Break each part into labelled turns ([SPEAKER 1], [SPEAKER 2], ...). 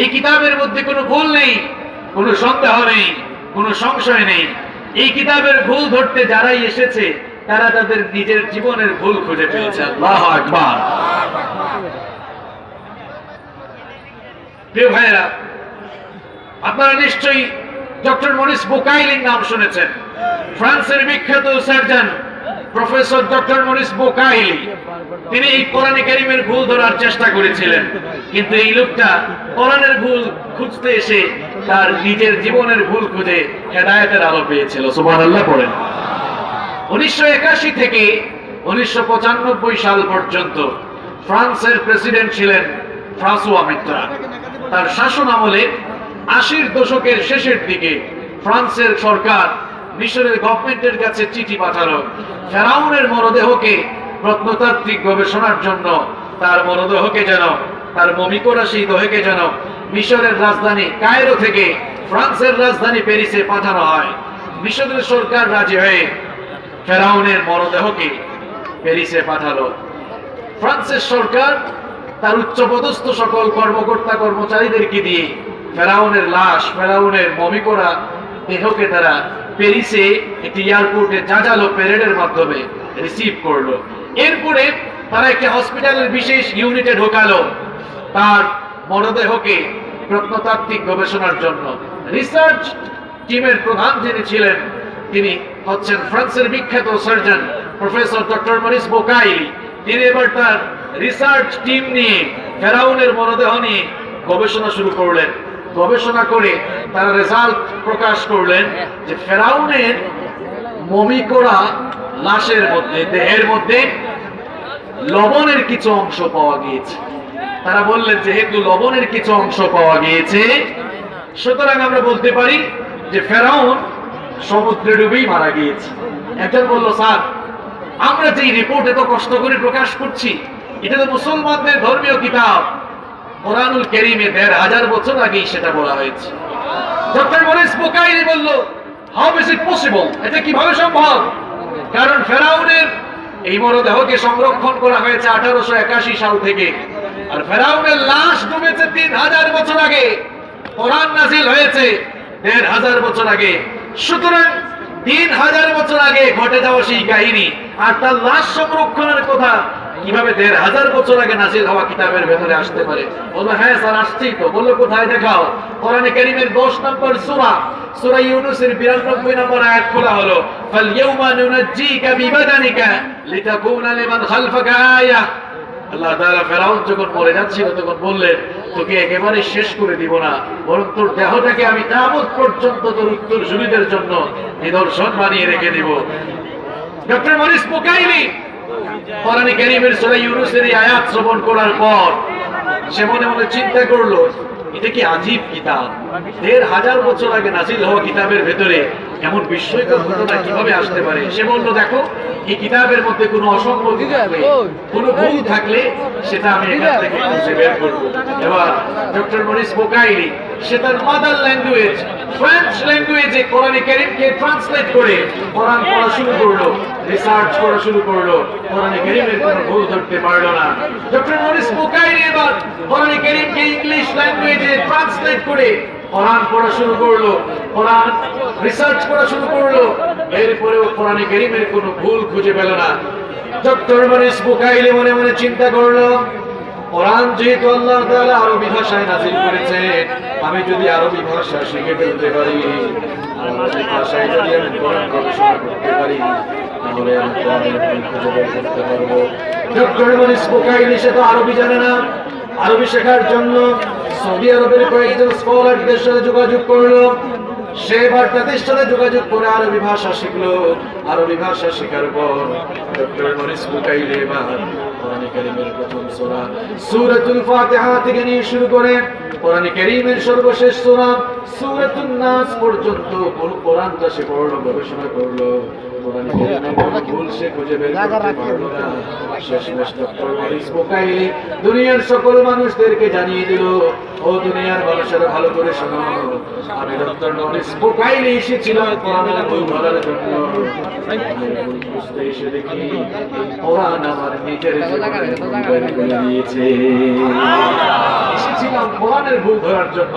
[SPEAKER 1] এই কিতাবের মধ্যে কোনো ভুল নেই, কোনো সন্দেহ নেই, কোনো সংশয় নেই। এই কিতাবের ভুল ধরতে যারাই এসেছে তারা তাদের নিজের জীবনের ভুল খুঁজে পেয়েছে। আল্লাহু আকবার। প্রিয় ভাইয়েরা, আপনারা নিশ্চয়ই ডক্টর মরিস বুকাইলির নাম শুনেছেন। ফ্রান্সের বিখ্যাত surgeon professor doctor Morris Bucaille, তিনি এই কোরআনে কারীমের ভুল ধরার চেষ্টা করেছিলেন, কিন্তু এই লোকটা কোরআনের ভুল খুঁজতে এসে তার নিজের জীবনের ভুল খুঁজে হেদায়েতের আলো পেয়েছিল। সুবহানাল্লাহ পড়েন। 1981 থেকে 1995 সাল পর্যন্ত ফ্রান্সের প্রেসিডেন্ট ছিলেন ফ্রাঁসোয়া মিত্রা। তার শাসন আমলে 80-র দশকের শেষের দিকে ফ্রান্সের সরকার মিশরের গভর্নমেন্টের কাছে চিঠি পাঠালো ফেরাউনের মরদেহকে প্রত্নতাত্ত্বিক গবেষণার জন্য, তার মরদেহকে যেন, তার মমি করা সেই দেহকে যেন মিশরের রাজধানী কায়রো থেকে ফ্রান্সের রাজধানী প্যারিসে পাঠানো হয়। মিশরের সরকার রাজি হয়ে ফেরাউনের মরদেহকে প্যারিসে পাঠালো। ফ্রান্সের সরকার তার উচ্চপদস্থ সকল কর্মকর্তা কর্মচারীদেরকে দিয়ে ফেরাউনের লাশ, ফেরাউনের মমি করা দেহকে তারা প্যারিসে একটি এয়ারপোর্টে জাঁজালো প্যারেডের মাধ্যমে রিসিভ করলো। এরপরে তারা একটি হসপিটালের বিশেষ ইউনিটে ঢোকালো তার মরদেহকে প্রত্নতাত্ত্বিক গবেষণার জন্য। রিসার্চ টিমের প্রধান যিনি ছিলেন তিনি হচ্ছেন ফ্রান্সের বিখ্যাত surgeon professor doctor Morris Bucaille. তিনি এবার তার রিসার্চ টিম নিয়ে ফেরাউনের মরদেহ নিয়ে গবেষণা শুরু করলেন। গবেষণা করে তারা রেজাল্ট প্রকাশ করলেন যে ফেরাউনের মমি করা লাশের মধ্যে, দেহের মধ্যে লবণের কিছু অংশ পাওয়া গিয়েছে। তারা বললেন যেহেতু লবণের কিছু অংশ পাওয়া গিয়েছে, সুতরাং আমরা বলতে পারি যে ফেরাউন সমুদ্রে ডুবেই মারা গিয়েছে। একজন বলল, স্যার আমরা যে রিপোর্ট এত কষ্ট করে প্রকাশ করছি এটা তো মুসলমানদের ধর্মীয় কিতাব কোরআনুল কারীমে 1500 বছর আগেই সেটা বলা হয়েছে। ডক্টর মরিস বুকাইলি বলল, হাউ ইজ ইট পসিবল, এটা কিভাবে সম্ভব? কারণ ফেরাউনের এই মরদেহকে সংরক্ষণ করা হয়েছে 1881 সাল থেকে, আর ফেরাউনের লাশ ডুবেছে 3000 বছর আগে, কোরআন নাযিল হয়েছে 1500 বছর আগে। সুতরাং 3000 বছর আগে ঘটে যাওয়া সেই কাহিনী আর তার লাশ সংরক্ষণের কথা কিভাবে 1500 বছর আগে নাযিল হওয়া কিতাবের ভেতরে আসতে পারে? বললো, হ্যাঁ স্যার আসছেই তো। বললো, কোথায় দেখাও? কোরআনে কারীমের 10 নম্বর সূরা, সূরা ইউনূসের 92 নম্বর আয়াত খোলা হলো, ফালইয়াউমা নুনাজ্জিকা বিবাদানিকা লিতাকুনা লিমান খালফাকা আয়া। আল্লাহ তাআলা ফেরাউন যখন মরে যাচ্ছিল তখন বললেন, তোকে একেবারে শেষ করে দিব না, বরং তোর দেহটাকে আমি কিয়ামত পর্যন্ত তোর উত্তরসূরিদের জন্য নিদর্শন বানিয়ে রেখে দিব। ডক্টর মরিস বুকাইলি কোরআনে কারীমের সূরা ইউনূসের এই আয়াত শ্রবণ করার পর সে মনে মনে চিন্তা করলো, এটা কি আজীব কিতাব, 1500 বছর আগে নাযিল হওয়া কিতাবের ভেতরে এমন বিস্ময়কর ঘটনা কিভাবে আসতে পারে? সে বলল, দেখো এই কিতাবের মধ্যে কোনো অসঙ্গতি থাকলে, কোনো ভুল থাকলে সেটা আমি এখান থেকে খুঁজে বের করব। এবার ডক্টর মরিস বুকাইলি সে তার মাদার ল্যাঙ্গুয়েজ ফ্রেঞ্চ ল্যাঙ্গুয়েজে কোরআনে কারীমকে ট্রান্সলেট করে কোরআন পড়া শুরু করলো, রিসার্চ করা শুরু করলো। কোরআনে কারীমের কোনো ভুল ধরতে পারলো না। ডক্টর মরিস বুকাইলি এবার কোরআনে কারীমকে ইংলিশ ল্যাঙ্গুয়েজে ট্রান্সলেট করে কোরআন পড়া শুরু করলো, কোরআন রিসার্চ করা শুরু করলো। এরপরেও কোরআনে কারীমের কোনো ভুল খুঁজে পেল না। ডক্টর মরিস বুকাইলি মনে মনে চিন্তা করলো, কোরআন যেহেতু আল্লাহ তাআলা আরবি ভাষায় নাযিল করেছেন, আমি যদি আরবি ভাষা শিখে ফেলতে পারি, আরবি ভাষায় যদি আমি কোরআন গবেষণা করতে পারি, তাহলে আমি কোরআনের ভুল খুঁজে বের করতে পারবো। ডক্টর মরিস বুকাইলি সে তো আরবি জানে না। আরবি শেখার জন্য সৌদি আরবের কয়েকজন স্কলারদের সাথে যোগাযোগ করলো। সে এবার তাদের সাথে যোগাযোগ করে আরবি ভাষা শিখলো। আরবি ভাষা শেখার পর ডক্টর মরিস বুকাইলি এবার কোরআনে কারীমের প্রথম সূরা সূরাতুল ফাতিহা থেকে নিয়ে শুরু করে কোরআনে কারীমের সর্বশেষ সূরা সূরাতুন নাস পর্যন্ত পুরো কোরআনটা সে পড়লো, গবেষণা করলো। কোরআনে কারীমের ভুল সে খুঁজে বের করতে পারল না। শেষমেশ ডক্টর মরিস বুকাইলি দুনিয়ার সকল মানুষদেরকে জানিয়ে দিল, ও দুনিয়ার মানুষেরা ভালো করে শোনো, আমি ডক্টর মরিস বুকাইলি এসেছিলাম কোরআনের ভুল ধরার জন্য। বুঝতে এসে দেখি কোরআন আমার নিজের জীবনের ভুল বের করে দিয়েছে। এসেছিলাম কোরআনের ভুল ধরার জন্য,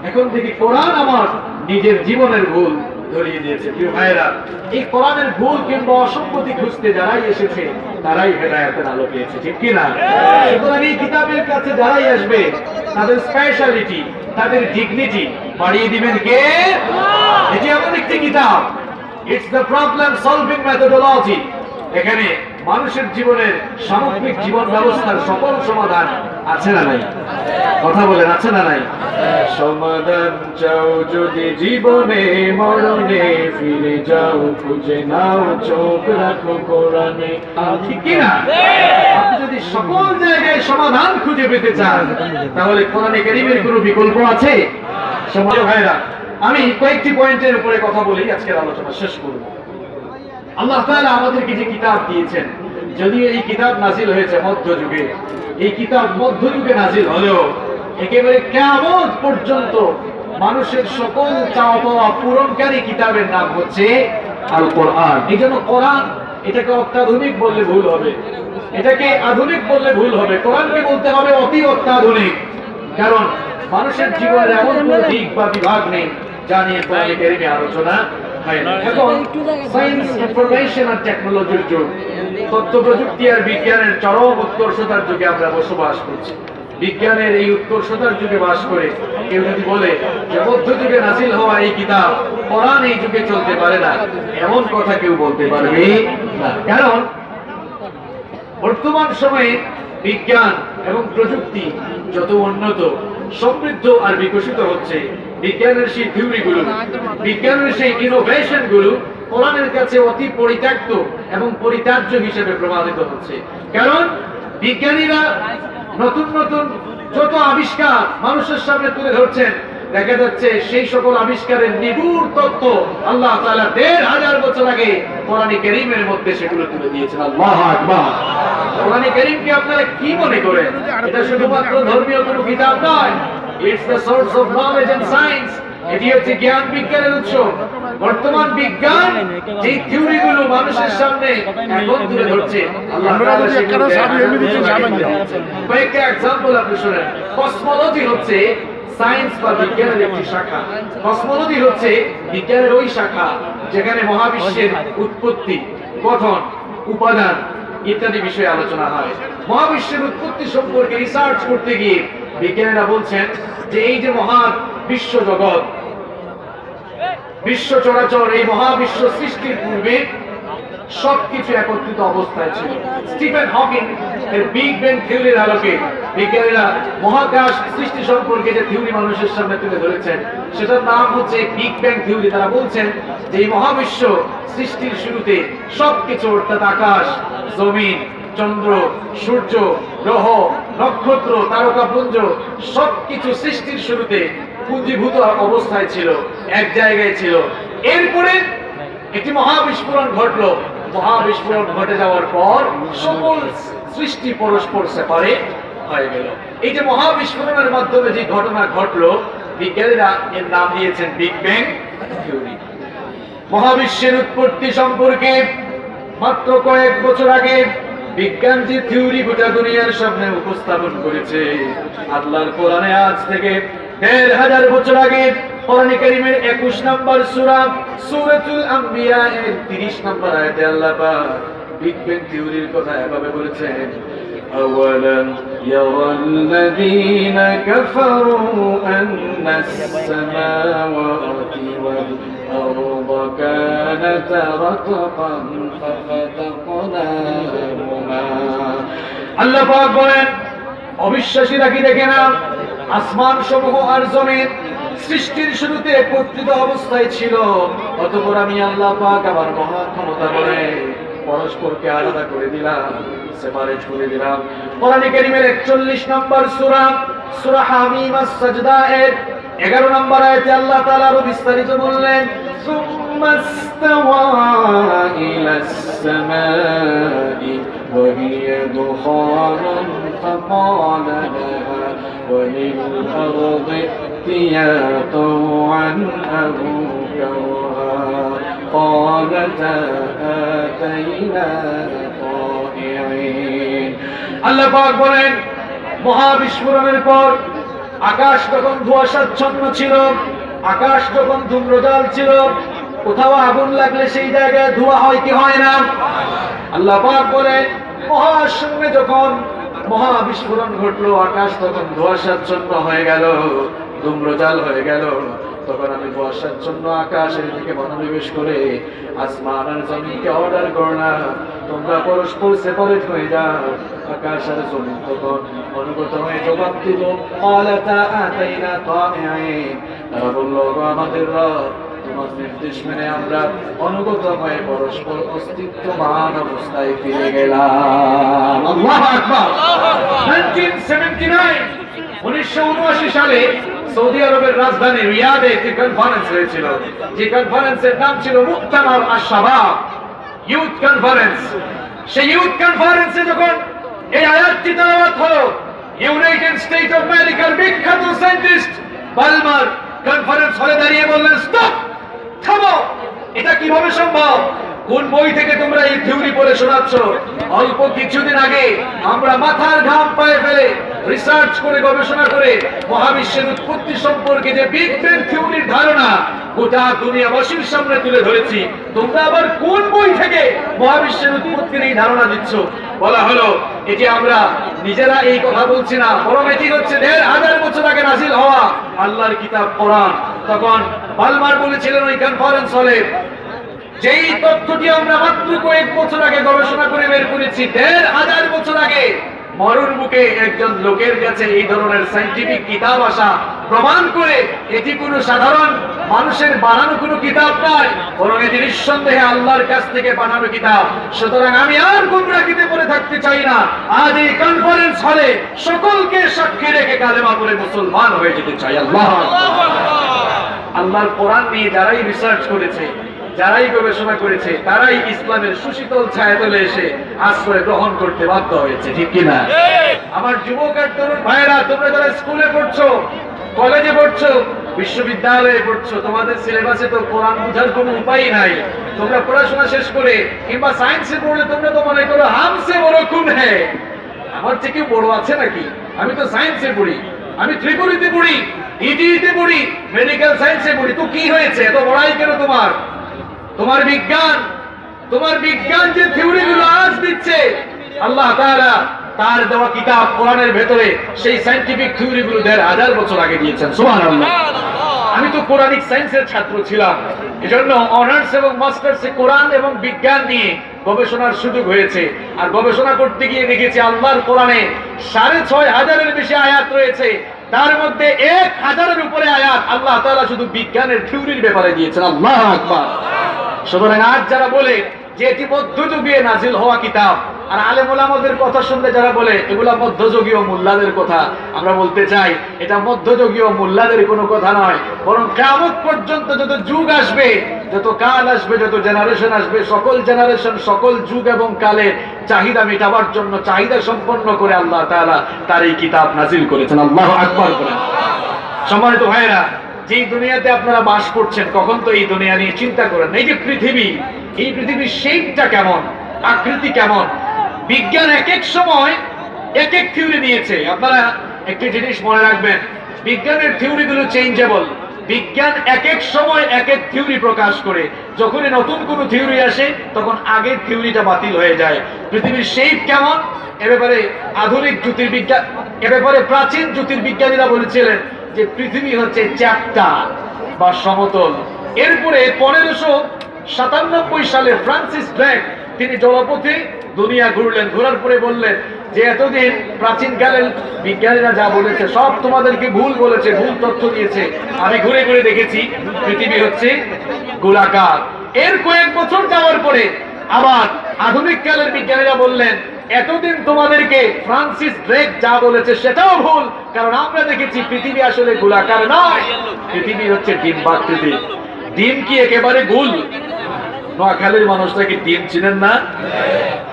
[SPEAKER 1] এখন থেকে কোরআন আমার নিজের জীবনের ভুল ধরিয়ে দিয়েছে। প্রিয় ভাইরা, এই কোরআনের ভুল কিংবা অসঙ্গতি খুঁজতে যারাই এসেছে তারাই হেদায়েতের আলো পেয়েছে, ঠিক কি না? সুতরাং এই কিতাবের কাছে যারাই আসবে তাদের স্পেশালিটি, তাদের ডিগনিটি বাড়িয়ে দিবেন কে? এটি এমন একটি কিতাব, it's the problem solving methodology. এখানে মানুষের জীবনের সামগ্রিক জীবন ব্যবস্থার সকল সমাধান আছে না নাই? কথা বলেন, আছে না নাই? সমাধান চাও যদি জীবনে মরণে, ফিরে যাও খুঁজে নাও চোখ রাখো কোরআনে, ঠিক কি না? আপনি যদি সকল জায়গায় সমাধান খুঁজে পেতে চান তাহলে কোরআনে কারীমের কোনো বিকল্প আছে? সমাজ ভাইরা, আমি কয়েকটি পয়েন্টের উপরে কথা বলি, আজকের আলোচনা শেষ করব। আল্লাহ তাআলা আমাদেরকে যে কিতাব দিয়েছেন, যদিও এই কিতাব নাজিল হয়েছে মধ্যযুগে, এই কিতাব মধ্যযুগে নাজিল হলেও একেবারে কিয়ামত পর্যন্ত মানুষের সকল চাওয়া পাওয়া পূরণকারী কিতাবের নাম হচ্ছে আল কোরআন। এই জন্য কোরআন এটাকে অত্যাধুনিক বললে ভুল হবে, এটাকে আধুনিক বললে ভুল হবে, কোরআনকে বলতে হবে অতি অত্যাধুনিক। কারণ মানুষের জীবনের এমন কোনো দিক বা বিভাগ নেই যা নিয়ে কোরআনে কারীমে আলোচনা হয় না। এখন সায়েন্স, ইনফরমেশন আর টেকনোলজির যুগ, তথ্য প্রযুক্তি আর বিজ্ঞানের চরম উৎকর্ষতার যুগে আমরা বসবাস করছি। বিজ্ঞানের এই উৎকর্ষতার যুগে বাস করে কেউ যদি বলে যে মধ্যযুগে নাজিল হওয়া এই কিতাব কোরআন এই যুগে চলতে পারে না, এমন কথা কেউ বলতে পারবে না। কারণ বর্তমান সময়ে বিজ্ঞান এবং প্রযুক্তি যত উন্নত, সমৃদ্ধ আর বিকশিত হচ্ছে, বিজ্ঞানের সেই থিওরিগুলো, বিজ্ঞানের সেই ইনোভেশন গুলো কোরআনের কাছে অতি পরিত্যক্ত এবং পরিত্যাজ্য হিসেবে প্রমাণিত হচ্ছে। কারণ বিজ্ঞানীরা নতুন নতুন যত আবিষ্কার মানুষের সামনে তুলে ধরছেন, দেখা যাচ্ছে সেই সকল আবিষ্কারের নিগুড় তত্ত্ব আল্লাহ তাআলা ১৫০০ বছর আগে কোরআনে কারীমের মধ্যে সেগুলো তুলে দিয়েছেন। আল্লাহু আকবার। কোরআনে কারীমকে আপনারা কি মনে করেন? এটা শুধুমাত্র ধর্মীয় কোনো কিতাব নয়, it's the source of knowledge and science. এটি হচ্ছে জ্ঞান বিজ্ঞানের উৎস। বর্তমান বিজ্ঞান যে থিওরিগুলো মানুষের সামনে এখন তুলে ধরছে, আল্লাহ তাআলা সেগুলো কয়েকটা এক্সাম্পল আপনি শুনেন। কসমোলজি হচ্ছে সায়েন্স বা বিজ্ঞানের একটি শাখা। কসমোলজি হচ্ছে বিজ্ঞানের ওই শাখা যেখানে মহাবিশ্বের উৎপত্তি, গঠন, উপাদান ইত্যাদি বিষয়ে আলোচনা হয়। মহাবিশ্বের উৎপত্তি সম্পর্কে রিসার্চ করতে গিয়ে বিজ্ঞানীরা বলছেন যে এই যে মহাবিশ্ব জগৎ, বিশ্ব চরাচর, এই মহাবিশ্ব সৃষ্টির পূর্বে সবকিছু একত্রিত অবস্থায় ছিল। স্টিফেন হকিং এর বিগ ব্যাং থিওরির আলোকে বিজ্ঞানীরা মহাকাশ সৃষ্টি সম্পর্কে যে থিওরি মানুষের সামনে তুলে ধরেছেন সেটার নাম হচ্ছে বিগ ব্যাং থিওরি। তারা বলছেন যে এই মহাবিশ্ব সৃষ্টির শুরুতে সবকিছু, অর্থাৎ আকাশ, জমিন, চন্দ্র, সূর্য, গ্রহ, নক্ষত্র, তারকাপুঞ্জ, সবকিছু সৃষ্টির শুরুতে পুঞ্জীভূত অবস্থায় ছিল, এক জায়গায় ছিল। এরপরে একটি মহাবিস্ফোরণ ঘটলো। মহাবিস্ফোরণ ঘটে যাওয়ার পর সকল সৃষ্টি পরস্পর সেপারেট হয়ে গেল। এই যে মহাবিস্ফোরণের মাধ্যমে যে ঘটনা ঘটলো, বিজ্ঞানীরা এর নাম দিয়েছেন বিগ ব্যাং থিওরি। মহাবিশ্বের উৎপত্তি সম্পর্কে মাত্র কয়েক বছর আগে বিজ্ঞান যে থিওরি গোটা দুনিয়ার সামনে উপস্থাপন করেছে, আল্লাহর কোরআনে আজ থেকে ১৫০০ বছর আগে কোরআনে কারীমের ২১ নম্বর সূরা সূরাতুল আম্বিয়া এর ৩০ নম্বর আয়াতে আল্লাহ পাক বিগ ব্যাং থিওরির কথা এভাবে বলেছেন, আওয়ালাম ইয়ারাল্লাযীনা কাফারু আন্নাস সামাওয়াতি ওয়াল আরদা কানাতা রাতকান ফাফাতাকনাহুমা। আল্লাহ পাক বলেন, অবিশ্বাসীরা কি দেখে না আসমান সমূহ আর জমিন সৃষ্টির শুরুতে একত্রিত অবস্থায় ছিল, অতঃপর আমি আল্লাহ পাক আমার মহা ক্ষমতা বলে পরস্পরকে আলাদা করে দিলাম, সেপারেট করে দিলাম। কোরআনে কারীমের ৪১ নম্বর সূরা সূরা হামিম আস-সাজদা এর ১১ নম্বর আয়াতে আল্লাহ তাআলা আরো বিস্তারিত বললেন,
[SPEAKER 2] ثم استوى إلى السماء وهي دخان فقال لها وللأرض ائتيا طوعا أو كرها قالتا آتينا طائعين
[SPEAKER 1] আল্লাহ পাক বলেন মহাবিস্ফোরণের পর আকাশ তখন ধোঁয়াশাচ্ছন্ন ছিল, আকাশ তখন ধূম্রজাল ছিল, কোথাও আগুন লাগলে সেই জায়গায় ধোঁয়া হয় কি হয় না? আল্লাহ পাক বলেন মহাশূন্যে যখন মহাবিস্ফোরণ ঘটলো, আকাশ তখন ধোঁয়াশাচ্ছন্ন হয়ে গেল, ধূম্রজাল হয়ে গেল, তখন আমি ধোঁয়াশাচ্ছন্ন আকাশের দিকে মনোনিবেশ করে আসমান আর জমিনকে অর্ডার করলাম, তোমরা পরস্পর সেপারেট হয়ে যাও। আকাশ আর জমিন তখন অনুগত হয়ে জবাব দিল, ক্বালাতা আতাইনা তাইঈন, তারা বলল আমাদের রব তোমার নির্দেশ মেনে আমরা অনুগত হয়ে পরস্পর অস্তিত্বমান অবস্থায় ফিরে গেলাম। আল্লাহু আকবার। 1979 1979 সালে সৌদি আরবের রাজধানী রিয়াদে একটি কনফারেন্স হয়েছিল, যে কনফারেন্সের নাম ছিল মুক্তামার আশ-শাবাব, ইউথ কনফারেন্স। সেই ইউথ কনফারেন্সে যখন এই আয়াতটি তেলাওয়াত হলো, ইউনাইটেড স্টেট অফ আমেরিকার বিখ্যাত সায়েন্টিস্ট বালমার কনফারেন্স হলে দাঁড়িয়ে বললেন, স্টপ, থামো, এটা কিভাবে সম্ভব? কোন বই থেকে তোমরা এই থিওরি পড়ে শোনাচ্ছ? অল্প কিছুদিন আগে আমরা মাথার ঘাম পায়ে ফেলে রিসার্চ করে গবেষণা করে মহাবিশ্বের উৎপত্তি সম্পর্কে যে বিগ ব্যাং থিওরির ধারণা গোটা দুনিয়াবাসীর সামনে তুলে ধরেছি, তোমরা আবার কোন বই থেকে মহাবিশ্বের উৎপত্তির এই ধারণা দিচ্ছ? বলা হলো এটি আমরা নিজেরা এই কথা বলছি না, বরং এটি হচ্ছে ১৫০০ বছর আগে নাজিল হওয়া আল্লাহর কিতাব কোরআন। তখন বালমার বলেছিলেন ওই কনফারেন্স হলে, যেই তথ্যটি আমরা মাত্র কয়েক বছর আগে গবেষণা করে বের করেছি, ১৫০০ বছর আগে মরুর বুকে একজন লোকের কাছে এই ধরনের সায়েন্টিফিক কিতাব আসা প্রমাণ করে এটি কোনো সাধারণ মানুষের বানানো কোনো কিতাব নয়, বরং এটি নিঃসন্দেহে আল্লাহর কাছ থেকে বানানো কিতাব। সুতরাং আমি আর গুমরাহিতে পড়ে থাকতে চাই না, আজ এই কনফারেন্স হলে সকলকে সাক্ষী রেখে কালেমা পড়ে মুসলমান হয়ে যেতে চাই। আল্লাহু আকবার। আল্লাহর কোরআন নিয়ে যারাই রিসার্চ করেছে, যারাই গবেষণা করেছে, তারাই ইসলামের সুশীতল ছায়াতলে এসে আশ্রয় গ্রহণ করতে বাধ্য হয়েছে, ঠিক কিনা? আমার যুবক আর তরুণ ভাইয়েরা, তোমরা যারা স্কুলে পড়ছো, কলেজে পড়ছো, বিশ্ববিদ্যালয়ে পড়ছো, তোমাদের সিলেবাসে তো কোরআন বোঝার কোনো উপায় নাই। তোমরা পড়াশোনা শেষ করে কিংবা সায়েন্সে পড়লে তোমরা তো মনে করো হামসে বড় কোন হ্যাঁ, আমার থেকে বড় আছে নাকি? আমি তো সায়েন্সে পড়ি, আমি ত্রিপুরীতে পড়ি, ইটিতে পড়ি, মেডিকেল সায়েন্সে পড়ি, তো কি হয়েছে? এত বড়াই কেন তোমার? তোমার বিজ্ঞান যে থিওরিগুলো আজ দিচ্ছে, আল্লাহ তাআলা তার দেওয়া কিতাব কোরআনের ভেতরে সেই সায়েন্টিফিক থিওরিগুলো ১৫০০ বছর আগে দিয়েছেন। সুবহানাল্লাহ। আমি তো কোরআনিক সায়েন্সের ছাত্র ছিলাম, এজন্য অনার্স এবং মাস্টার্সে কোরআন এবং বিজ্ঞান নিয়ে গবেষণার সুযোগ হয়েছে। আর গবেষণা করতে গিয়ে দেখেছি আল্লাহর কোরআনে ৬৫০০-এর বেশি আয়াত রয়েছে, তার মধ্যে ১০০০-এর উপরে আয়াত আল্লাহ তাআলা শুধু বিজ্ঞানের থিওরির ব্যাপারে দিয়েছেন। আল্লাহু আকবার। সুতরাং আজ যারা বলে যে এটি মধ্যযুগীয় নাজিল হওয়া কিতাব, আর আলেম ওলামাদের কথা শুনলে যারা বলে এগুলা মধ্যযুগীয় মোল্লাদের কথা, আমরা বলতে চাই এটা মধ্যযুগীয় মোল্লাদের কোনো কথা নয়, বরং কিয়ামত পর্যন্ত যত যুগ আসবে, যত কাল আসবে, যত জেনারেশন আসবে, সকল জেনারেশন, সকল যুগ এবং কালের চাহিদা মেটাবার জন্য, চাহিদা সম্পন্ন করে আল্লাহ তাআলা তার এই কিতাব নাজিল করেছেন। আল্লাহু আকবার বলেন। সম্মানিত ভাইয়েরা, যেই দুনিয়াতে আপনারা বাস করছেন, কখন তো এই দুনিয়া নিয়ে চিন্তা করেন। এই যে পৃথিবী, এই পৃথিবীর শেপটা কেমন, আকৃতি কেমন, বিজ্ঞান এক এক সময় এক এক থিওরি দিয়েছে। আপনারা একটি জিনিস মনে রাখবেন, বিজ্ঞানের থিওরিগুলো চেঞ্জেবল। বিজ্ঞান এক এক সময় এক এক থিওরি প্রকাশ করে, যখনই নতুন কোনো থিওরি আসে তখন আগের থিওরিটা বাতিল হয়ে যায়। পৃথিবীর শেপ কেমন এ ব্যাপারে আধুনিক জ্যোতির্বিজ্ঞান, এ ব্যাপারে প্রাচীন জ্যোতির্বিজ্ঞানীরা বলেছিলেন যে পৃথিবী হচ্ছে চ্যাপ্টা বা সমতল। এরপরে ১৫৯৭ সালে ফ্রান্সিস ড্রেক তিনি জলপথে দুনিয়া ঘুরলেন, ঘোরার পরে বললেন যে এতদিন প্রাচীনকালের বিজ্ঞানীরা যা বলেছে সব তোমাদেরকে ভুল বলেছে, ভুল তথ্য দিয়েছে। আমি ঘুরে ঘুরে দেখেছি পৃথিবী হচ্ছে গোলাকার। এর কয়েক বছর যাওয়ার পরে আবার আধুনিক কালের বিজ্ঞানীরা বললেন এতদিন তোমাদেরকে ফ্রান্সিস ড্রেক যা বলেছে সেটাও ভুল, কারণ আমরা দেখেছি পৃথিবী আসলে গোলাকার নয়, পৃথিবী হচ্ছে ডিম্বাকৃতি। ডিম কি একেবারে গোল? নোয়াখালীর মানুষরা কি ডিম চিনেন না?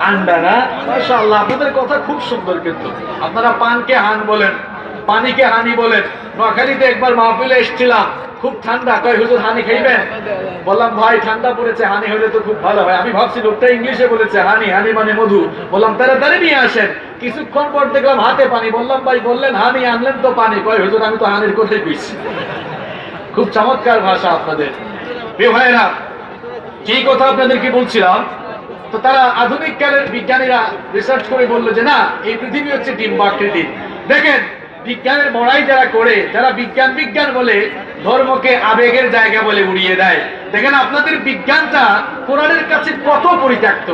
[SPEAKER 1] আন্ডা না? মাশাআল্লাহ, আপনাদের কথা খুব সুন্দর। কিন্তু আপনারা পানকে হান বলেন, পানিকে হানি বলেন। নোয়াখালীতে একবার মাহফিলে এসেছিলাম, খুব ঠান্ডা, কয় হুজুর হানি খাইবেন? বললাম ভাই ঠান্ডা পড়েছে, হানি হলে তো খুব ভালো হয়। আমি ভাবছি লোকটা ইংলিশে বলেছে হানি, হানি মানে মধু। বললাম তাড়াতাড়ি নিয়ে আসেন। কিছুক্ষণ পর দেখলাম হাতে পানি। বললাম ভাই বললেন হানি, আনলেন তো পানি। কয় হুজুর আমি তো হানির কথাই কইছি। খুব চমৎকার ভাষা আপনাদের। প্রিয় ভাইয়েরা, যে কথা আপনাদেরকে বলছিলাম, তো তারা আধুনিক কালের বিজ্ঞানীরা রিসার্চ করে বললো যে না, এই পৃথিবী হচ্ছে ডিম্বাকৃতির। দেখেন বিজ্ঞানের বড়াই যারা করে, যারা বিজ্ঞান বিজ্ঞান বলে ধর্মকে আবেগের জায়গা বলে উড়িয়ে দেয়। দেখেন আপনাদের বিজ্ঞানটা কোরআনের কাছে কত পরিত্যক্ত।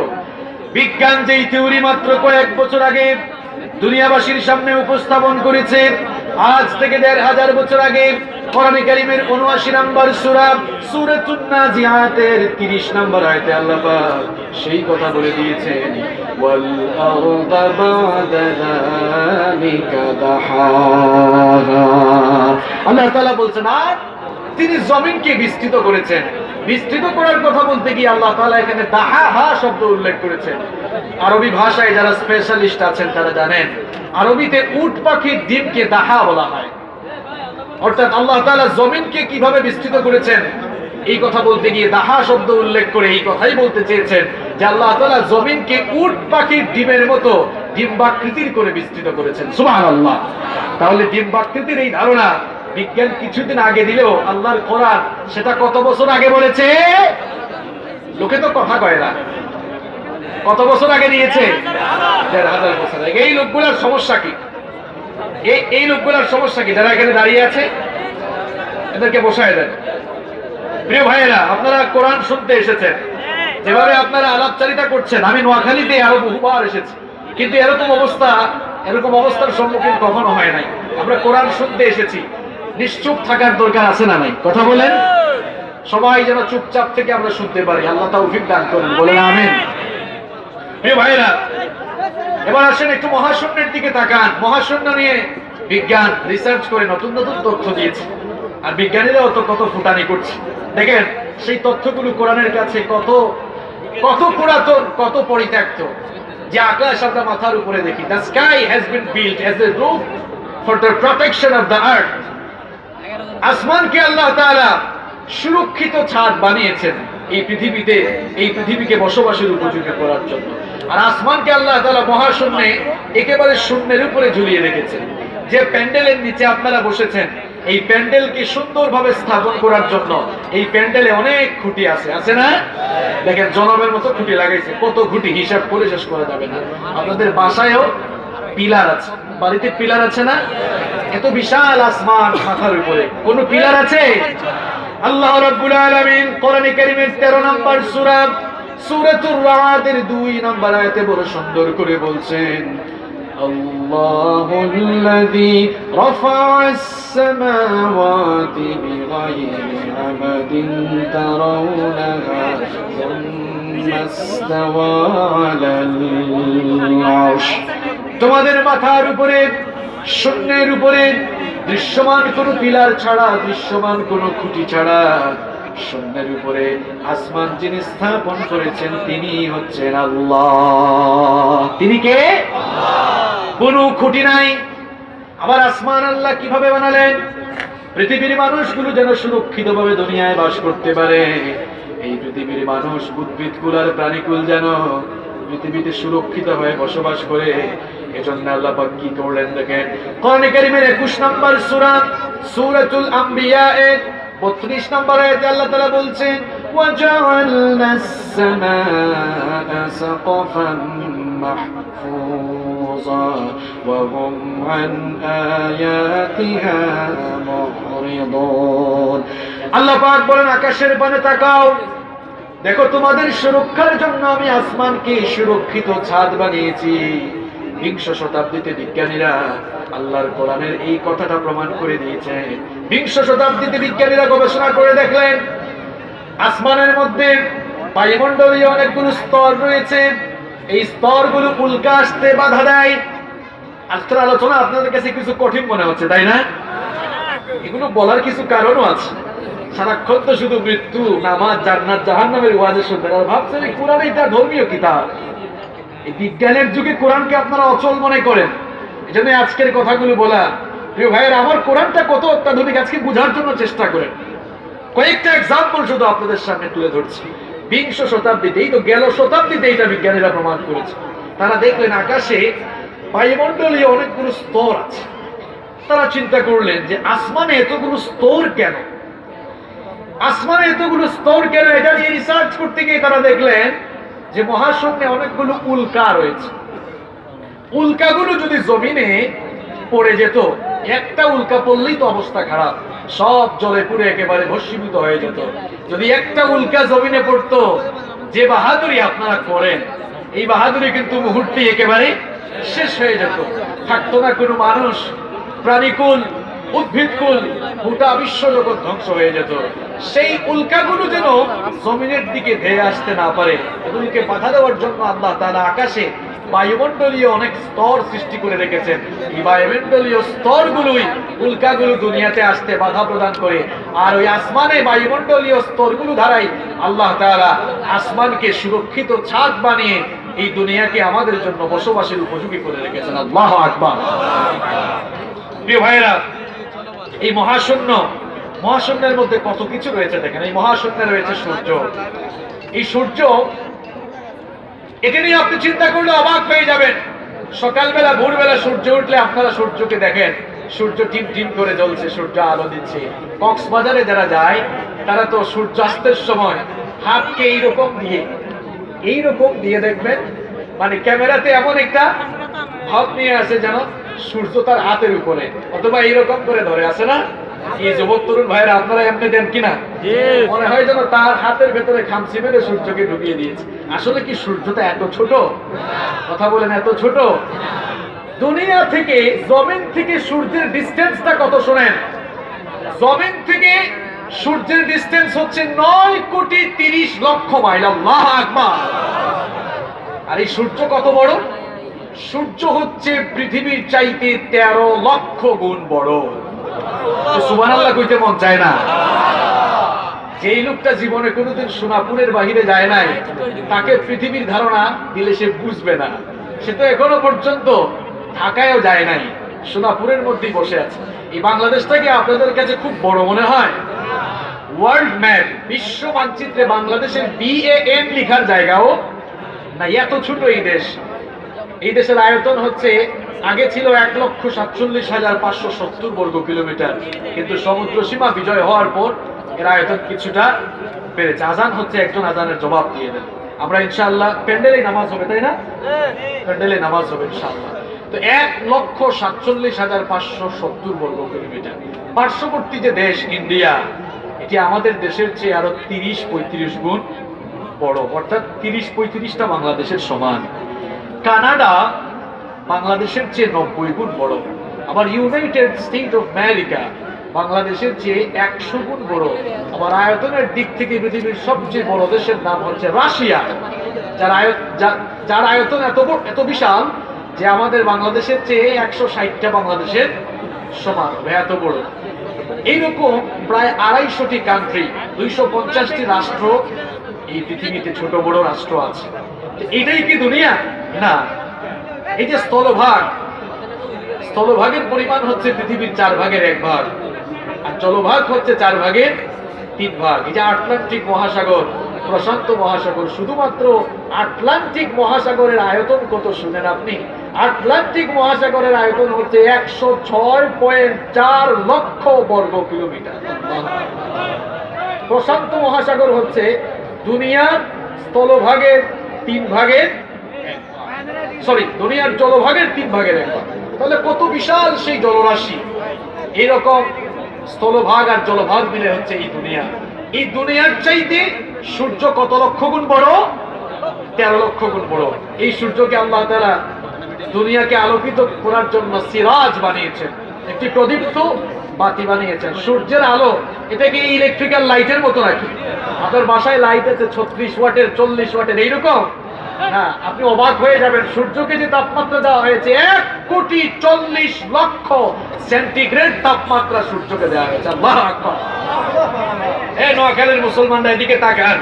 [SPEAKER 1] বিজ্ঞান যেই থিওরি মাত্র কয়েক বছর আগে দুনিয়াবাসীর সামনে উপস্থাপন করেছে, আজ থেকে ১৫০০ বছর আগে কোরআনে কারীমের ৭৯ নম্বর সূরা সূরাতুন নাজিআতের ৩০ নম্বর আয়াতে আল্লাহ পাক সেই কথা বলে দিয়েছেন, ওয়াল আরদা বা'দা যালিকা দাহাহা। আল্লাহ তাআলা বলছেন, আর তিনি জমিনকে বিস্তৃত করেছেন। বিস্তৃত করার কথা বলতে গিয়ে আল্লাহ তাআলা এখানে দাহাহা শব্দ উল্লেখ করেছেন। আরবি ভাষায় যারা স্পেশালিস্ট আছেন তারা জানেন, আরবিতে উট পাখির ডিমকে দাহা বলা হয়। অর্থাৎ আল্লাহ তাআলা জমিনকে কিভাবে বিস্তৃত করেছেন এই কথা বলতে গিয়ে দাহা শব্দ উল্লেখ করে এই কথাই বলতে চেয়েছেন যে আল্লাহ তাআলা জমিনকে উট পাখির ডিমের মতো ডিম্বাকৃতির করে বিস্তৃত করেছেন। সুবহানাল্লাহ। তাহলে ডিম্বাকৃতির এই ধারণা বিজ্ঞান কিছুদিন আগে দিলেও আল্লাহর কোরআন সেটা কত বছর আগে বলেছে? লোকে তো কথা কয় না। কত বছর আগে দিয়েছে? ১৫০০ বছর আগে। এই লোকগুলোর সমস্যা কি? এই লোকগুলোর সমস্যা কি? যারা এখানে দাঁড়িয়ে আছে এদেরকে বসায় দেন। প্রিয় ভাইয়েরা, আপনারা কোরআন শুনতে এসেছেন, যেভাবে আপনারা আলাপচারিতা করছেন, আমি নোয়াখালীতে আরো বহুবার এসেছি, কিন্তু এরকম অবস্থার সম্মুখীন কখনো হয় নাই। আমরা কোরআন শুনতে এসেছি, নিশ্চুপ থাকার দরকার আছে না নাই? কথা বলেন। সবাই যেন চুপচাপ থেকে আমরা শুনতে পারি। আল্লাহ তাওফিক দান করেন, বলেন আমিন। প্রিয় ভাইয়েরা, এবার আসেন একটু মহাশূন্যের দিকে তাকান। মহাশূন্য নিয়ে বিজ্ঞান রিসার্চ করে নতুন নতুন তথ্য দিয়েছে, আর বিজ্ঞানীরাও তো কত ফুটানি করছে। দেখেন সেই তথ্যগুলো কোরআনের কাছে কত কত পুরাতন, কত পরিত্যক্ত। যে আকাশ আমরা মাথার উপরে দেখি, the sky has been built as a roof for the protection of the earth. আসমানকে আল্লাহ তাআলা সুরক্ষিত ছাদ বানিয়েছেন এই পৃথিবীকে বসবাসের উপযোগী করার জন্য। আর আসমানকে আল্লাহ তাআলা মহাশূন্যে একেবারে শূন্যের উপরে ঝুলিয়ে রেখেছেন। যে প্যান্ডেলের নিচে আপনারা বসেছেন, এই প্যান্ডেলকে সুন্দরভাবে স্থাপন করার জন্য এই প্যান্ডেলে অনেক খুঁটি আছে না? দেখেন জনমের মতো খুঁটি লাগাইছে। কত খুঁটি হিসাব করে শেষ করা যাবে না। আপনাদের বাসায়ও পিলার আছে, বাড়িতে পিলার আছে না? এত বিশাল আসমান মাথার উপরে কোন পিলার আছে? আল্লাহ রাব্বুল আলামিন কোরআনে কারীমের 13 নম্বর সূরা সূরাতুর রা'দের 2 নম্বর আয়াতে বড় সুন্দর করে বলছেন, আল্লাহুল্লাযী রাফা'আস সামাওয়াতি বিগাইরি আমাদিন তারাউনাহা সুম্মা ইসতাওয়া আলাল আরশ। তোমাদের মাথার উপরে শূন্যের উপরে দৃশ্যমান কোন পিলার ছাড়া, দৃশ্যমান কোন খুঁটি ছাড়া শূন্যের উপরে আসমান যিনি স্থাপন করেছেন তিনি হচ্ছেন আল্লাহ। তিনি কে? কোনো খুঁটি নাই। আবার আসমান আল্লাহ কিভাবে বানালেন? পৃথিবীর মানুষগুলো যেন সুরক্ষিতভাবে দুনিয়ায় বাস করতে পারে। এই পৃথিবীর মানুষ, উদ্ভিদকুল আর প্রাণীকুল যেন পৃথিবীতে সুরক্ষিত হয়ে বসবাস করে। এজন্য আল্লাহ পাক কি করলেন দেখেন, কোরআনে কারীমের 21 নম্বর সূরা সূরাতুল আম্বিয়া এর 32 নম্বর আয়াতে আল্লাহ তাআলা বলছেন, ওয়াজাআলনাস সামাআ সাকফান মাহফুজা ওয়া হুম আন আয়াতিহা মুরিদুন। আল্লাহ পাক বলেন আকাশের পানে তাকাও, দেখো তোমাদের সুরক্ষার জন্য আমি আসমানকে সুরক্ষিত ছাদ বানিয়েছি। 20 শতাব্দীতে বিজ্ঞানীরা আল্লাহর কোরআনের এই কথাটা প্রমাণ করে দিয়েছে। 20 শতাব্দীতে বিজ্ঞানীরা গবেষণা করে দেখলেন আসমানের মধ্যে বায়ুমণ্ডলীয় অনেকগুলো স্তর রয়েছে। এই স্তরগুলো উল্কা আসতে বাধা দেয়। আজকের আলোচনা আপনাদের কাছে কিছু কঠিন মনে হচ্ছে, তাই না? এগুলো বলার কিছু কারণও আছে।
[SPEAKER 3] সারাক্ষণ তো শুধু মৃত্যু, নামাজ, জান্নাত, জাহান্নামের ওয়াজ শুনবেন আর ভাবছেন এই কোরআন এটা ধর্মীয় কিতাব। এই বিজ্ঞানের যুগে কোরআনকে আপনারা অচল মনে করেন। এজন্য আজকের কথাগুলো বলা। প্রিয় ভাইয়ের, আমার কোরআনটা কত অত্যাধুনিক আজকে বোঝার জন্য চেষ্টা করেন। কয়েকটা এক্সাম্পল শুধু আপনাদের সামনে তুলে ধরছি। বিংশ শতাব্দীতে, এই তো গেল শতাব্দীতে এটা বিজ্ঞানীরা প্রমাণ করেছে। তারা দেখলেন আকাশে বায়ুমণ্ডলীয় অনেকগুলো স্তর আছে। তারা চিন্তা করলেন যে আসমানে এতগুলো স্তর কেন, আসমানে এতগুলো স্তর কেন। এটা নিয়ে রিসার্চ করতে গিয়ে তারা দেখলেন যে মহাশূন্যে অনেকগুলো উল্কা রয়েছে। উল্কাগুলো যদি জমিনে পড়ে যেত, একটা উল্কা পড়লেই তো অবস্থা খারাপ, সব জলে পুড়ে একেবারে ভস্মীভূত হয়ে যেত। যদি একটা উল্কা জমিনে পড়তো, যে বাহাদুরি আপনারা করেন, এই বাহাদুরি কিন্তু মুহূর্তে একেবারে শেষ হয়ে যেত। থাকতো না কোনো মানুষ, প্রাণীকুল, উদ্ভিদকুল, গোটা বিশ্বজগৎ ধ্বংস হয়ে যেত। সেই উল্কাগুলো যেন জমিনের দিকে ধেয়ে আসতে না পারে, এগুলিকে বাধা দেওয়ার জন্য আল্লাহ তাআলা আকাশে বায়ুমণ্ডলীয় অনেক স্তর সৃষ্টি করে রেখেছেন। এই বায়ুমণ্ডলীয় স্তরগুলোই উল্কাগুলো দুনিয়াতে আসতে বাধা প্রদান করে। আর ওই আসমানে বায়ুমণ্ডলীয় স্তরগুলো দ্বারাই আল্লাহ তাআলা আসমানকে সুরক্ষিত ছাদ বানিয়ে এই দুনিয়াকে আমাদের জন্য বসবাসের উপযোগী করে রেখেছেন। আল্লাহু আকবার। প্রিয় ভাইরা, এই মহাশূন্যের মধ্যে কত কিছু রয়েছে দেখেন। এই মহাশূন্যে রয়েছে সূর্য। এই সূর্য, এটা নিয়ে আপনি চিন্তা করলে অবাক হয়ে যাবেন। সকালবেলা ভোরবেলা সূর্য উঠলে আপনারা সূর্যকে দেখেন, সূর্য টিম টিম করে জ্বলছে, সূর্য আলো দিচ্ছে। কক্সবাজারে যারা যায় তারা তো সূর্যাস্তের সময় হাতকে এইরকম দিয়ে দেখবেন, মানে ক্যামেরাতে এমন একটা ভাব নিয়ে আসে যেন সূর্য তার হাতের উপরে, অথবা এইরকম করে ধরে আছে না। এই যুবক তরুণ ভাইরা আপনারা এমনি দেন কিনা? মনে হয় যেন তার হাতের ভেতরে খামচি মেরে সূর্যকে ঢুকিয়ে দিয়েছে। আসলে কি সূর্যটা এত ছোট? কথা বলেন, এত ছোট? দুনিয়া থেকে, জমিন থেকে সূর্যের ডিস্টেন্সটা কত শোনেন। জমিন থেকে সূর্যের ডিস্টেন্স হচ্ছে 9,30,00,000 মাইল। আল্লাহু আকবার। আর এই সূর্য কত বড়? সূর্য হচ্ছে পৃথিবীর চাইতে 13 লক্ষ গুণ বড়। সুবহানাল্লাহ কইতে মন চায় না? যেই লোকটা জীবনে কোনোদিন সোনাপুরের বাহিরে যায় নাই, তাকে পৃথিবীর ধারণা দিলে সে বুঝবে না। সে তো এখনো পর্যন্ত ঢাকায়ও যায় নাই, সোনাপুরের মধ্যেই বসে আছে। এই বাংলাদেশটাকে আপনাদের কাছে খুব বড় মনে হয়? ওয়ার্ল্ড ম্যাপ, বিশ্ব মানচিত্রে বাংলাদেশের BAN লেখার জায়গাও না, এত ছোট এই দেশ। এই দেশের আয়তন হচ্ছে, আগে ছিল 1,47,570 বর্গ কিলোমিটার, কিন্তু সমুদ্র সীমা বিজয় হওয়ার পর এর আয়তন কিছুটা বেড়েছে। আজান হচ্ছে, একজন আজানের জবাব দিয়ে দেন। আমরা ইনশাআল্লাহ প্যান্ডেলে নামাজ হবে, তাই না? প্যান্ডেলে নামাজ হবে ইনশাআল্লাহ। তো 1,47,570 বর্গ কিলোমিটার। পার্শ্ববর্তী যে দেশ ইন্ডিয়া, এটি আমাদের দেশের চেয়ে আরো 30-35 গুণ বড়, অর্থাৎ 30-35টা বাংলাদেশের সমান। কানাডা বাংলাদেশের চেয়ে 90 গুণ বড়। আবার ইউনাইটেড স্টেট অফ আমেরিকা বাংলাদেশের চেয়ে 100 গুণ বড়। আবার আয়তনের দিক থেকে পৃথিবীর সবচেয়ে বড় দেশের নাম হচ্ছে রাশিয়া, যার আয়তন এত বিশাল যে আমাদের বাংলাদেশের চেয়ে 160টা বাংলাদেশের সমান, এত বড়। এইরকম প্রায় 250টি কান্ট্রি, 250টি রাষ্ট্র এই পৃথিবীতে ছোট বড় রাষ্ট্র আছে। এটাই কি দুনিয়া? না। এই যে স্থলভাগের পরিমাণ হচ্ছে পৃথিবীর 4 ভাগের 1 ভাগ, আর জলভাগ হচ্ছে 4 ভাগের 3 ভাগ। এই যে আটলান্টিক মহাসাগর, প্রশান্ত মহাসাগর, শুধুমাত্র আটলান্টিক মহাসাগরের আয়তন কত শুনেন আপনি? আটলান্টিক মহাসাগরের আয়তন হচ্ছে 106.4 লক্ষ বর্গ কিলোমিটার। প্রশান্ত মহাসাগর হচ্ছে দুনিয়ার স্থলভাগের 3 ভাগের, দুনিয়ার জলভাগের 3 ভাগের 1 ভাগ। তাহলে কত বিশাল সেই জলরাশি। এইরকম স্থলভাগ আর জলভাগ মিলে হচ্ছে এই দুনিয়া। এই দুনিয়ার চাইতে সূর্য কত লক্ষ গুণ বড়? 13 লক্ষ গুণ বড়। এই সূর্যকে আল্লাহ তাআলা দুনিয়াকে আলোকিত করার জন্য সিরাজ বানিয়েছেন, একটি প্রদীপ্ত বাতি বানিয়েছেন। সূর্যের আলো, এটাকে ইলেকট্রিক্যাল লাইটের মতো নাকি? আপনার বাসায় লাইট আছে 36 ওয়াটের, 40 ওয়াটের, এইরকম? হ্যাঁ, আপনি অবাক হয়ে যাবেন। সূর্যকে যে তাপমাত্রা দেওয়া হয়েছে 1,40,00,000 সেন্টিগ্রেড তাপমাত্রা সূর্যকে দেওয়া হয়েছে। আল্লাহু আকবার। এই নোয়াখালীর মুসলমানরা এদিকে তাকান,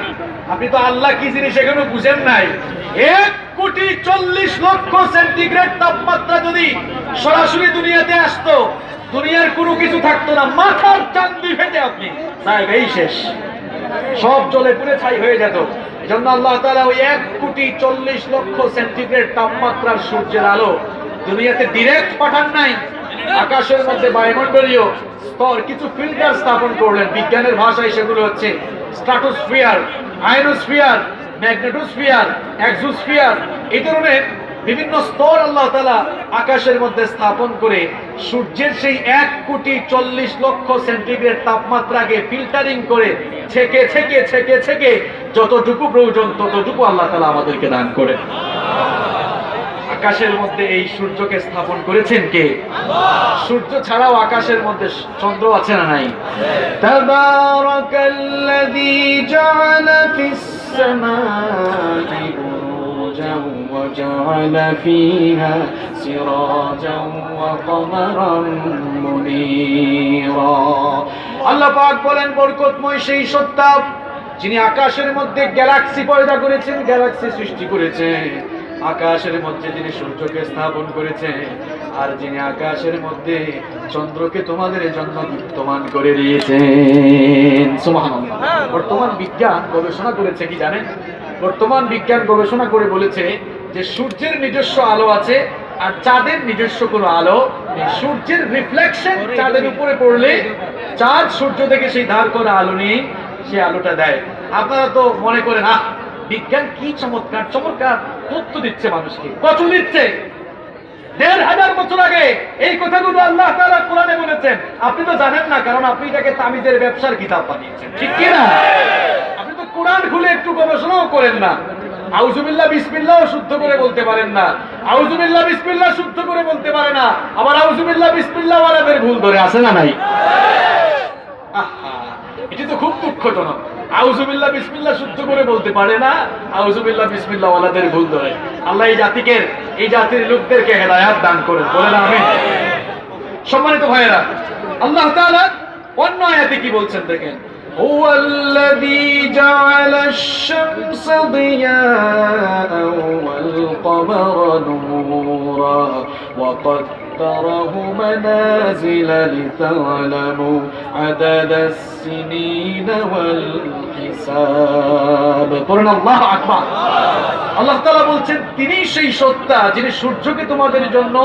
[SPEAKER 3] আপনি তো আল্লাহ কি জিনিস এখনো বুঝেন নাই। 1,40,00,000 সেন্টিগ্রেড তাপমাত্রা যদি সরাসরি দুনিয়াতে আসতো, দুনিয়ার কোনো কিছু থাকতো না, মাথার চান্দি ফেটে আপনি সাহেব এই শেষ, সব জ্বলে পুড়ে ছাই হয়ে যেত। এজন্য আল্লাহ তাআলা ওই 1,40,00,000 সেন্টিগ্রেড তাপমাত্রার সূর্যের আলো দুনিয়াতে ডিরেক্ট পাঠান নাই, আকাশের মধ্যে বায়ুমণ্ডলীয় স্তর কিছু ফিল্টার স্থাপন করলেন। বিজ্ঞানের ভাষায় সেগুলো হচ্ছে স্ট্রাটোস্ফিয়ার, আয়নোস্ফিয়ার, ম্যাগনেটোস্ফিয়ার, এক্সোস্ফিয়ার, এই ধরনের বিভিন্ন স্তর আল্লাহ তাআলা আকাশের মধ্যে স্থাপন করে সূর্যের সেই 1,40,00,000 সেন্টিগ্রেড তাপমাত্রাকে ফিল্টারিং করে ছেকে ছেকে ছেকে ছেকে যতটুকু প্রয়োজন ততটুকু আল্লাহ তাআলা আমাদেরকে দান করে। আকাশের মধ্যে এই সূর্যকে স্থাপন করেছেন কে? সূর্য ছাড়াও আকাশের মধ্যে চন্দ্র আছে না নাই?
[SPEAKER 2] তাবারাকাল্লাযী জাআলা ফিস সামাই বুরুজান ওয়া জাআলা ফীহা সিরাজান ওয়া কমারান মুনীরা।
[SPEAKER 3] আল্লাহ পাক বলেন, বরকতময় সেই সত্তা যিনি আকাশের মধ্যে গ্যালাক্সি পয়দা করেছেন, গ্যালাক্সি সৃষ্টি করেছেন, আকাশের মধ্যে যিনি সূর্যকে স্থাপন করেছেন, আর যিনি আকাশের মধ্যে চন্দ্রকে তোমাদের জন্য বিদ্যমান করে দিয়েছেন। সুবহানাল্লাহ। বর্তমান বিজ্ঞান গবেষণা করেছে কি জানেন? বর্তমান বিজ্ঞান গবেষণা করে বলেছে যে সূর্যের নিজস্ব আলো আছে আর চাঁদের নিজস্ব কোনো আলো নেই। সূর্যের রিফ্লেকশন চাঁদের উপরে পড়লে চাঁদ সূর্য থেকে সেই ধার করা আলো নিয়ে সে আলোটা দেয়। আপনারা তো মনে করেন আহ বিজ্ঞান কি চমৎকার চমৎকার তথ্য দিচ্ছে মানুষকে, কত দিচ্ছে। 1,500 বছর আগে এই কথাগুলো আল্লাহ তাআলা কোরআনে বলেছেন। আপনি তো জানেন না, কারণ আপনি এটাকে তামিজের ব্যবসার কিতাব বানিয়েছেন, ঠিক কি না? আপনি তো কোরআন খুলে একটু গবেষণাও করেন না। আউযুবিল্লাহ বিসমিল্লাহ শুদ্ধ করে বলতে পারেন না, আউযুবিল্লাহ বিসমিল্লাহ শুদ্ধ করে বলতে পারে না, আবার আউযুবিল্লাহ বিসমিল্লাহ ওয়ালাদের ভুল ধরে আছে না নাই? আহা, এটি তো খুব দুঃখজনক। আউযুবিল্লাহ বিসমিল্লাহ শুদ্ধ করে বলতে পারে না, আউযুবিল্লাহ বিসমিল্লাহ ওয়ালাদের ভুল ধরে। আল্লাহ এই জাতির লোকদেরকে হেদায়েত দান করেন, বলেন আমিন। সম্মানিত ভাইয়েরা, আল্লাহ তাআলা অন্য আয়াতে কি বলছেন দেখেন,
[SPEAKER 2] হুয়াল্লাযী জাআলাশ শামসা দিয়াআন ওয়াল কমারা নূরা ওয়া قدره منازل لتعلموا عدد السنين والحساب।
[SPEAKER 3] পড়ুন আল্লাহু আকবার। আল্লাহ তাআলা বলছেন তিনি সেই সত্তা যিনি সূর্যকে তোমাদের জন্য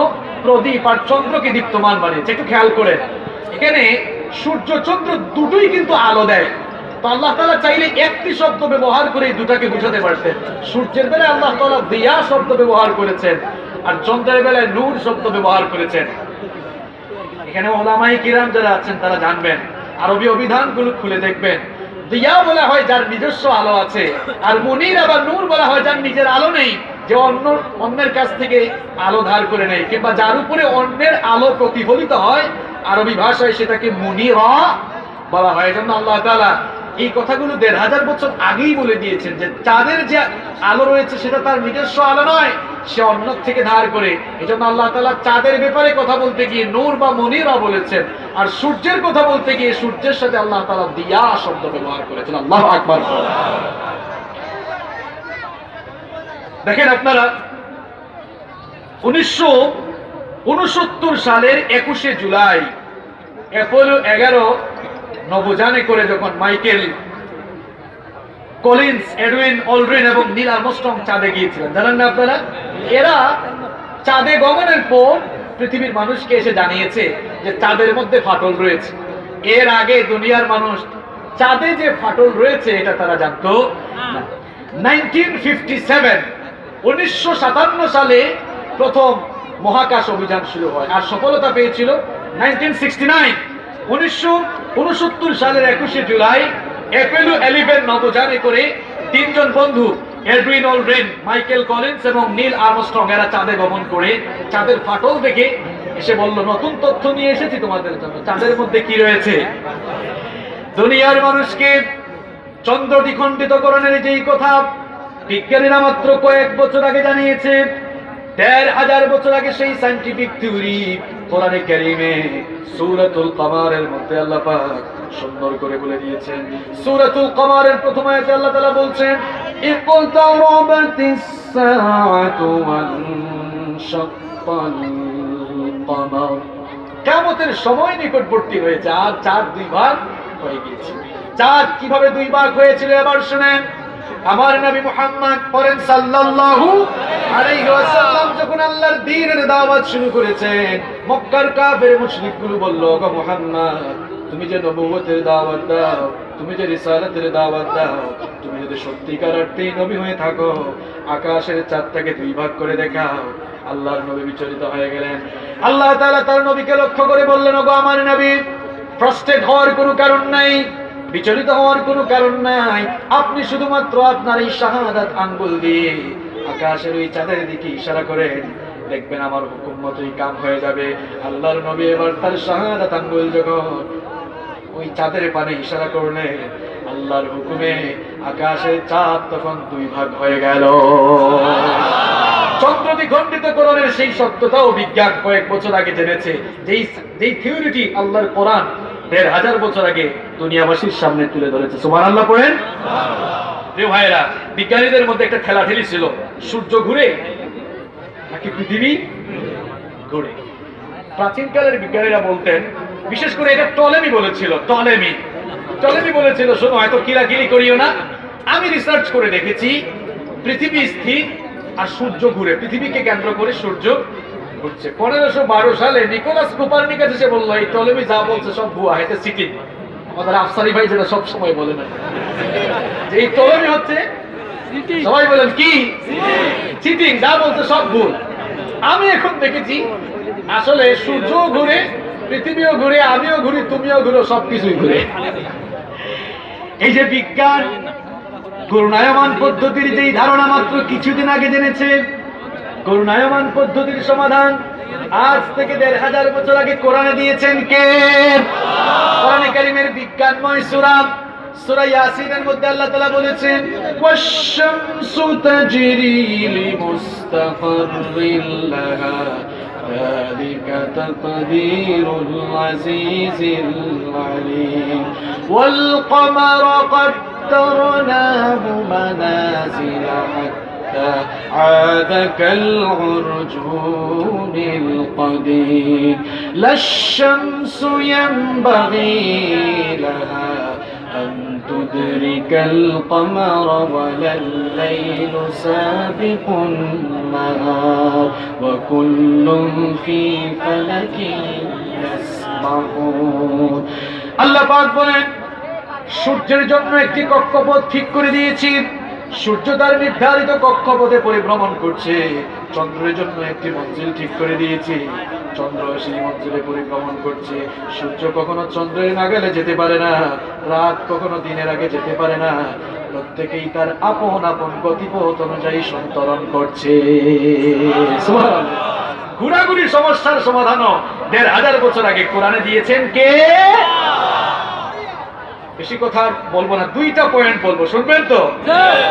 [SPEAKER 3] প্রদীপ আর চন্দ্রকে দীপ্তমান বানিয়েছে। একটু খেয়াল করে, এখানে সূর্য চন্দ্র দুটোই কিন্তু আলো দেয়। তো আল্লাহ তাআলা চাইলে একটি শব্দ ব্যবহার করে এই দুটাকে বোঝাতে পারতেন। সূর্যের বেলায় আল্লাহ তাআলা দিয়া শব্দ ব্যবহার করেছেন, আর চন্দ্রের বেলায় নূর শব্দ ব্যবহার করেছেন। এখানে ওলামায়ে কিরাম যারা আছেন তারা জানবেন, আরবি অভিধানগুলো খুলে দেখবেন। দিয়া বলা হয় যার নিজস্ব আলো আছে, আর মুনির আবার নূর বলা হয় যার নিজের আলো নেই, যে অন্যের কাছ থেকে আলো ধার করে নেয়, কিংবা যার উপরে অন্যের আলো প্রতিফলিত হয়, আরবি ভাষায় সেটাকে মুনিরা বলা হয়। এজন্য আল্লাহ তাআলা এই কথাগুলো 1,500 বছর আগেই বলে দিয়েছেন যে চাঁদের যে আলো রয়েছে সেটা তার নিজস্ব আলো নয়, সে অন্য থেকে ধার করে। এজন্য আল্লাহ তাআলা চাঁদের ব্যাপারে কথা বলতে গিয়ে নূর বা মুনিরা বলেছেন, আর সূর্যের কথা বলতে গিয়ে সূর্যের সাথে আল্লাহ তাআলা দিয়া শব্দ ব্যবহার করেছেন। আল্লাহু আকবার। দেখেন আপনারা, 1969 সালের 21শে জুলাই অ্যাপোলো 11 নভোযানে করে যখন মাইকেল কলিন্স, এডউইন অলড্রিন এবং নীল আর্মস্ট্রং চাঁদে গিয়েছিলেন, জানেন না আপনারা? এরা চাঁদে গমনের পর পৃথিবীর মানুষকে এসে জানিয়েছে যে চাঁদের মধ্যে ফাটল রয়েছে। এর আগে দুনিয়ার মানুষ চাঁদে যে ফাটল রয়েছে এটা তারা জানতো না। 1957 সালে প্রথম মহাকাশ অভিযান শুরু হয়, আর সফলতা পেয়েছিল 1969। 1969 সালের 21শে জুলাই অ্যাপোলো 11 নভোযানে করে 3 জন বন্ধু, এডউইন অলড্রিন, মাইকেল কলিন্স এবং নীল আর্মস্ট্রং, এরা চাঁদে গমন করে চাঁদের ফাটল দেখে এসে বলল, নতুন তথ্য নিয়ে এসেছি তোমাদের জন্য। চাঁদের মধ্যে কি রয়েছে? দুনিয়ার মানুষকে চন্দ্র দ্বিখণ্ডিতকরণের যেই কথা বিজ্ঞানীরা মাত্র কয়েক বছর আগে জানিয়েছে, 1,500 বছর আগে সেই সায়েন্টিফিক থিওরি কোরআনে কারীমে সূরাতুল কমারের মধ্যে আল্লাহ পাক সুন্দর করে বলে দিয়েছেন। সূরাতুল কমারের প্রথম আয়াতে আল্লাহ তাআলা বলছেন ইকতারাবাতিস সাআতু ওয়ানশাক্কাল কমার, কিয়ামতের সময় নিকটবর্তী হয়েছে, আর চাঁদ দুই ভাগ হয়ে গিয়েছে। চাঁদ কিভাবে দুই ভাগ হয়েছিল এবার শুনেন। আমার নবী মুহাম্মদ পড়েন সাল্লাল্লাহু আলাইহি ওয়াসাল্লাম যখন আল্লাহর দ্বীনের দাওয়াত শুরু করেছেন, মক্কার কাফের মুশরিকগুলো বলল, ওগো মুহাম্মদ, তুমি যে নবুয়তের দাওয়াত দাও, তুমি যে রিসালাতের দাওয়াত দাও, তুমি যদি সত্যিকার অর্থেই নবী হয়ে থাকো, আকাশের চাঁদটাকে দুই ভাগ করে দেখাও। আল্লাহর নবী বিচলিত হয়ে গেলেন। আল্লাহ তাআলা তার নবীকে লক্ষ্য করে বললেন, ওগো আমার নবী, ফ্রাস্ট্রেট হওয়ার কোনো কারণ নাই, বিচলিত হওয়ার কোনো কারণ নাই। আপনি শুধুমাত্র আপনার এই শাহাদাত আঙ্গুল দিয়ে আকাশের ওই চাঁদের দিকে ইশারা করেন, দেখবেন আমার হুকুম মতোই কাম হয়ে যাবে। আল্লাহর নবী এবার তার শাহাদাত আঙ্গুল যখন ওই চাঁদের পানে ইশারা করলেন, আল্লাহর হুকুমে আকাশের চাঁদ তখন দুই ভাগ হয়ে গেল। চন্দ্র দ্বিখণ্ডিতকরণের সেই সত্যতাও বিজ্ঞান কয়েক বছর আগে জেনেছে। যেই থিওরিটি আল্লাহর কোরআন ১৫০০ বছর আগে দুনিয়াবাসীর সামনে তুলে ধরেছে। সুবহানাল্লাহ পড়েন। প্রিয় ভাইরা, বিজ্ঞানীদের মধ্যে একটা ঠেলাঠেলি ছিল, সূর্য ঘুরে নাকি পৃথিবী ঘুরে। প্রাচীনকালের বিজ্ঞানীরা বলতেন, বিশেষ করে এটা টলেমি বলেছিল, টলেমি বলেছিল, শোনো হয়তো কিলাকিলি করিও না, আমি রিসার্চ করে দেখেছি পৃথিবী স্থির আর সূর্য ঘুরে, পৃথিবীকে কেন্দ্র করে সূর্য ঘুরছে। 1512 সালে নিকোলাস কোপারনিকাস এসে বললো, এই টলেমি যা বলছে সব ভুয়া, এটা চিটিং। আমাদের আফসারি ভাই যেটা সব সময় বলে না যে এই টলেমি হচ্ছে, সবাই বলেন কি চিটিং, যা বলছে সব ভুল। আমি এখন দেখেছি আসলে সূর্য ঘুরে, পৃথিবীও ঘুরে, আমিও ঘুরি, তুমিও ঘুরো, সবকিছুই ঘুরে। এই যে বিজ্ঞান ঘূর্ণায়মান পদ্ধতির যেই ধারণা মাত্র কিছুদিন আগে জেনেছে, ঘূর্ণায়মান পদ্ধতির সমাধান আজ থেকে ১৫০০ বছর আগে কোরআনে দিয়েছেন কে? কোরআনে কারীমের বিজ্ঞানময় সূরা সূরা ইয়াসিনের মধ্যে আল্লাহ তাআলা বলেছেন, ওয়াশ-শামসু তাজরি লিমুস্তাকাররিন লাহা যালিকা তাকদীরুল আজিজিল আলীম ওয়াল কমারা قدرناه منازل حتى عاد كالعرجون القديم لا الشمس ينبغي لها أن تدرك القمر ولا الليل سابق النهار وكل في فلك يسبحون। আল্লাহ পাক বলেন, সূর্যের জন্য একটি কক্ষপথ ঠিক করে দিয়েছি, সূর্য তার নির্ধারিত কক্ষপথে পরিভ্রমণ করছে। চন্দ্রের জন্য একটি মঞ্জিল ঠিক করে দিয়েছি, চন্দ্র সেই মঞ্জিলে পরিভ্রমণ করছে। সূর্য কখনো চন্দ্রের নাগালে যেতে পারে না, রাত কখনো দিনের আগে যেতে পারে না, প্রত্যেকেই তার আপন আপন গতিপথ অনুযায়ী সন্তরণ করছে। সুবহানাল্লাহ। ঘোরাঘুরির সমস্যার সমাধানও ১৫০০ বছর আগে কোরআনে দিয়েছেন কে? বেশি কথা বলবো না, দুইটা পয়েন্ট বলবো, শুনবেন তো?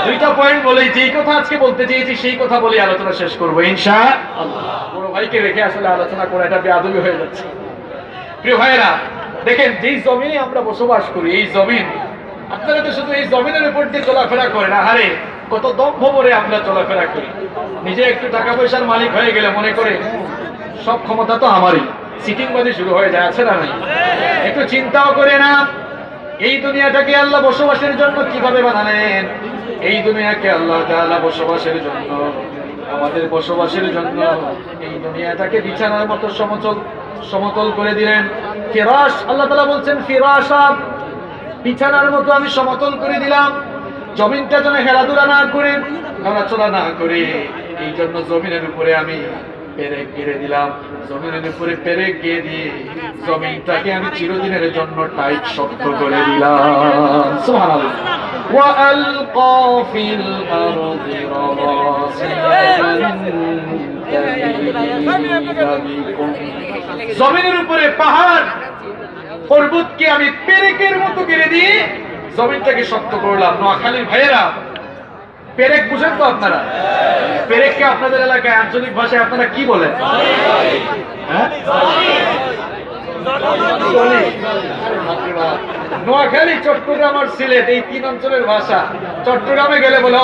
[SPEAKER 3] দুইটা পয়েন্ট বলেই যেই কথা আজকে বলতে চেয়েছি সেই কথা বলে আলোচনা শেষ করবো ইনশাআল্লাহ। বড় ভাইকে রেখে আসলে আলোচনা করা এটা বেয়াদবি হয়ে যাচ্ছে। প্রিয় ভাইরা, দেখেন যেই জমিনে আমরা বসবাস করি, এই জমিন, আপনারা তো শুধু এই জমিনের উপর দিয়ে চলাফেরা করেন, আহারে কত দম্ভ ভরে আমরা চলাফেরা করি। নিজে একটু টাকা পয়সার মালিক হয়ে গেলে মনে করে সব ক্ষমতা তো আমারই, সিটিংবাজি শুরু হয়ে যায়, আছে না নাই? একটু চিন্তাও করে না, এই দুনিয়াটাকে আল্লাহ বসবাসের জন্য কিভাবে বানালেন? এই দুনিয়াকে আল্লাহ তাআলা বসবাসের জন্য, আমাদের বসবাসের জন্য এই দুনিয়াটাকে বিছানার মতো সমতল করে দিলেন। ফিরাশ, আল্লাহ তাআলা বলছেন ফিরাশা, বিছানার মতো আমি সমতল করে দিলাম, জমিনটা যেন হেলাদুলা না করে, নড়াচড়া না করে, এই জন্য জমিনের উপরে আমি পেরেক গেড়ে দিলাম। জমিনের উপরে পেরেক গিয়ে দিয়ে জমিনটাকে আমি চিরদিনের জন্য টাইট শক্ত করে দিলাম। সুবহানাল্লাহ। ওয়া আলকা ফিল আরদি রাওয়াসিয়া জমিনের উপরে পাহাড় পর্বতকে আমি পেরেকের মতো গেড়ে দিয়ে জমিনটাকে শক্ত করলাম। নোয়াখালীর ভাইয়েরা, পেরেক বুঝেন তো আপনারা? পেরেককে আপনাদের এলাকায় আঞ্চলিক ভাষায় আপনারা কি বলেন? চলি। নোয়াখালী, চট্টগ্রাম আর সিলেট এই তিন অঞ্চলের ভাষা। চট্টগ্রামে গেলে বলে